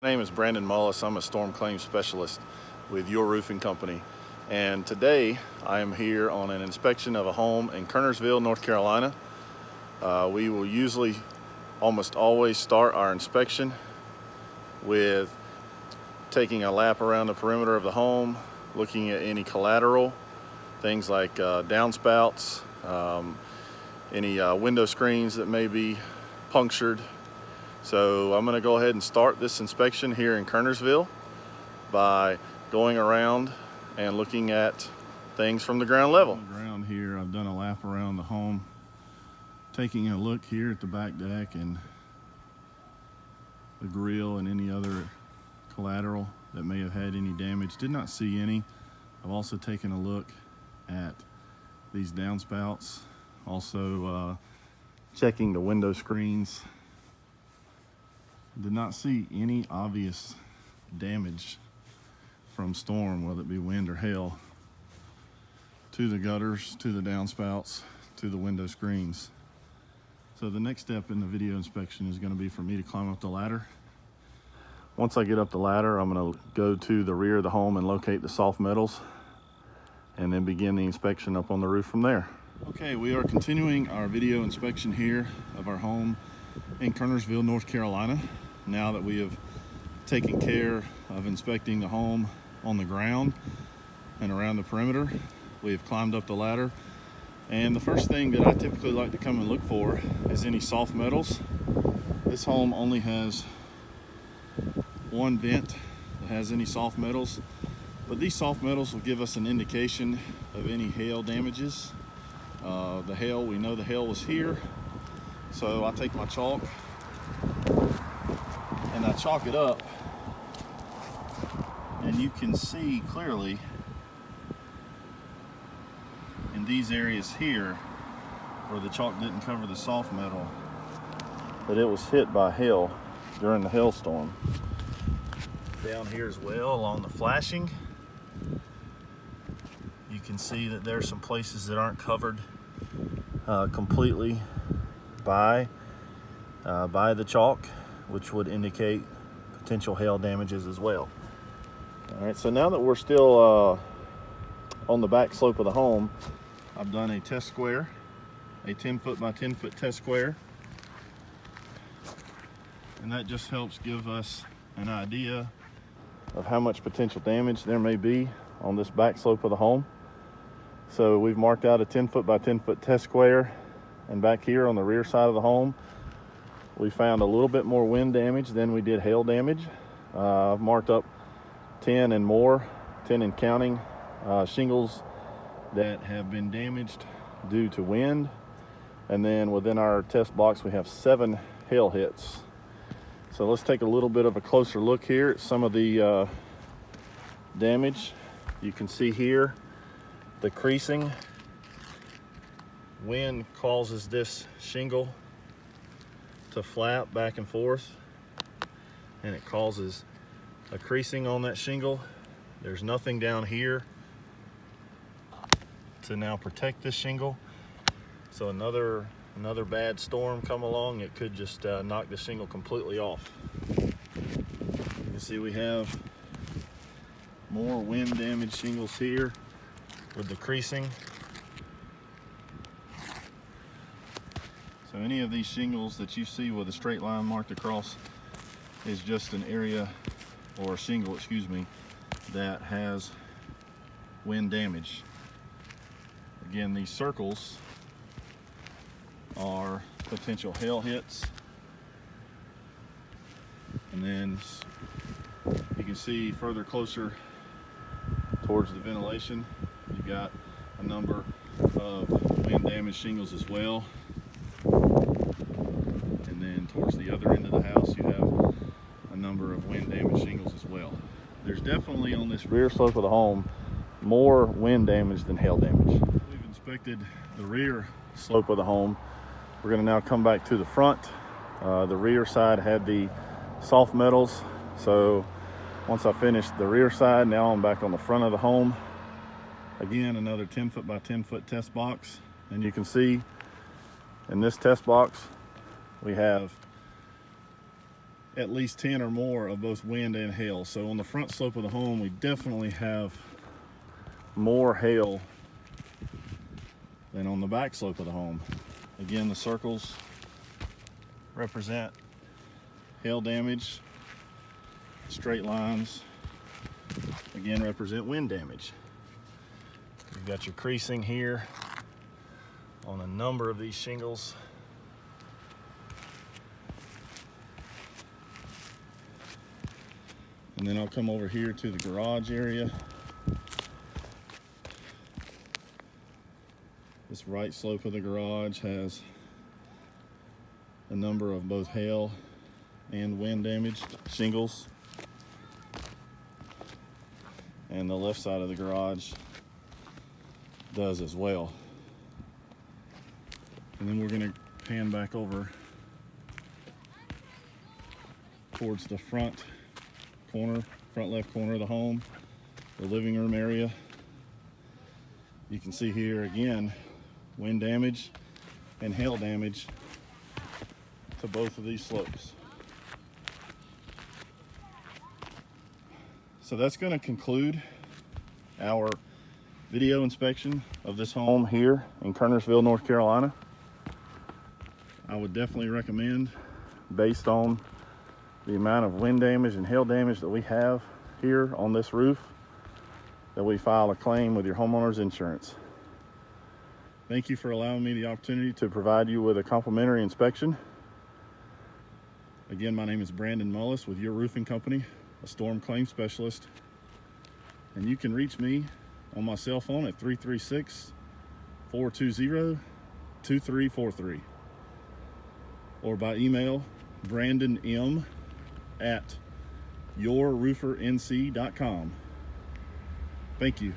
My name is Brandon Mullis. I'm a storm claims specialist with Your Roofing Company. And today I am here on an inspection of a home in Kernersville, North Carolina. We will usually almost always start our inspection with taking a lap around the perimeter of the home, looking at any collateral, things like downspouts, any window screens that may be punctured. So I'm going to go ahead and start this inspection here in Kernersville by going around and looking at things from the ground level. On the ground here, I've done a lap around the home, taking a look here at the back deck and the grill and any other collateral that may have had any damage. Did not see any. I've also taken a look at these downspouts, also checking the window screens. Did not see any obvious damage from storm, whether it be wind or hail, to the gutters, to the downspouts, to the window screens. So the next step in the video inspection is going to be for me to climb up the ladder. Once I get up the ladder, I'm going to go to the rear of the home and locate the soft metals, and then begin the inspection up on the roof from there. Okay, we are continuing our video inspection here of our home in Kernersville, North Carolina. Now that we have taken care of inspecting the home on the ground and around the perimeter, we have climbed up the ladder. And the first thing that I typically like to come and look for is any soft metals. This home only has one vent that has any soft metals, but these soft metals will give us an indication of any hail damages. The hail, we know the hail was here, so I take my chalk and I chalk it up, and you can see clearly in these areas here where the chalk didn't cover the soft metal that it was hit by hail during the hailstorm. Down here as well along the flashing, you can see that there's some places that aren't covered completely by the chalk, which would indicate potential hail damages as well. All right, so now that we're still on the back slope of the home, I've done a test square, a 10-foot by 10-foot test square, and that just helps give us an idea of how much potential damage there may be on this back slope of the home. So we've marked out a 10-foot by 10-foot test square, and back here on the rear side of the home, we found a little bit more wind damage than we did hail damage. I've marked up 10 and more, 10 and counting, shingles that have been damaged due to wind. And then within our test box, we have 7 hail hits. So let's take a little bit of a closer look here at some of the damage. You can see here the creasing. Wind causes this shingle to flap back and forth, and it causes a creasing on that shingle. There's nothing down here to now protect this shingle. So another bad storm come along, it could just knock the shingle completely off. You can see we have more wind damaged shingles here with the creasing. So any of these shingles that you see with a straight line marked across is just an area, or a shingle, excuse me, that has wind damage. Again, these circles are potential hail hits. And then you can see further closer towards the ventilation, you've got a number of wind damaged shingles as well. And then towards the other end of the house, you have a number of wind damaged shingles as well. There's definitely on this rear slope of the home more wind damage than hail damage. We've inspected the rear slope of the home. We're going to now come back to the front. The rear side had the soft metals, so once I finished the rear side, now I'm back on the front of the home. Again, another 10-foot by 10-foot test box, and you can see in this test box we have at least 10 or more of both wind and hail. So on the front slope of the home, we definitely have more hail than on the back slope of the home. Again, the circles represent hail damage. Straight lines, again, represent wind damage. You've got your creasing here on a number of these shingles. And then I'll come over here to the garage area. This right slope of the garage has a number of both hail and wind damaged shingles. And the left side of the garage does as well. And then we're going to pan back over towards the front left corner of the home, the living room area. You can see here again, wind damage and hail damage to both of these slopes. So that's going to conclude our video inspection of this home here in Kernersville, North Carolina. I would definitely recommend, based on the amount of wind damage and hail damage that we have here on this roof, that we file a claim with your homeowner's insurance. Thank you for allowing me the opportunity to provide you with a complimentary inspection. Again, my name is Brandon Mullis with your roofing company, a storm claim specialist. And you can reach me on my cell phone at 336-420-2343 or by email brandonm@yourroofernc.com. Thank you.